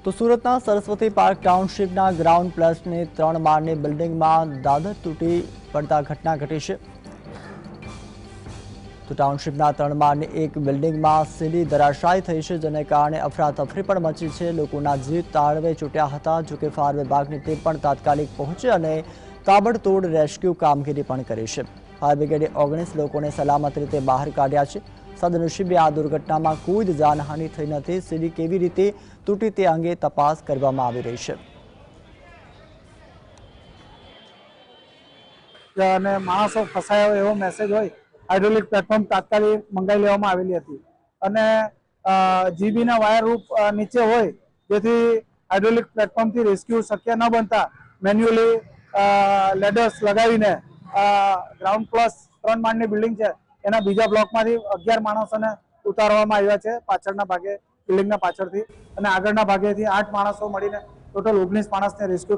તો સુરતના Saraswati park ટાઉનશીપના ground પ્લસની 3 માળની બિલ્ડિંગમાં દાદર તૂટી પડતા ઘટના ઘટી છે। તો ટાઉનશીપના 3 માળની એક બિલ્ડિંગમાં સીડી ધરાશાયી થઈ છે, જેને કારણે અફરાતફરી પણ મચી છે। લોકોના જીવ તાળવે છૂટ્યા હતા। જોકે ફાયર વિભાગની ટીમ પણ તાત્કાલિક પહોંચી અને તાબડતોડ રેસ્ક્યુ કામગીરી પણ કરી છે। ફાયર બ્રિગેડે 19 લોકોને સલામત રીતે બહાર કાઢ્યા છે। સદનસીબે આ દુર્ઘટનામાં કોઈ જ જાનહાનિ થઈ નથી। સીડી કેવી રીતે તૂટી તે અંગે તપાસ કરવામાં આવી રહી છે। અને માણસો ફસાયા હોય એવો મેસેજ હોય, હાઇડ્રોલિક પ્લેટફોર્મ તાત્કાલિક મંગાવી લેવામાં આવેલી હતી અને જીબીના વાયર રૂપ નીચે હોય, જેથી હાઇડ્રોલિક પ્લેટફોર્મથી રેસ્ક્યુ શક્ય ન બનતા મેન્યુઅલી લેડર્સ લગાવીને ગ્રાઉન્ડ પ્લસ 3 માળની બિલ્ડિંગ છે એના બીજા બ્લોકમાંથી 11 માણસોને ઉતારવામાં આવ્યા છે। પાછળના ભાગે બિલ્ડિંગના પાછળથી અને આગળના ભાગેથી 8 માણસો મળીને ટોટલ 19 માણસને રેસ્ક્યુ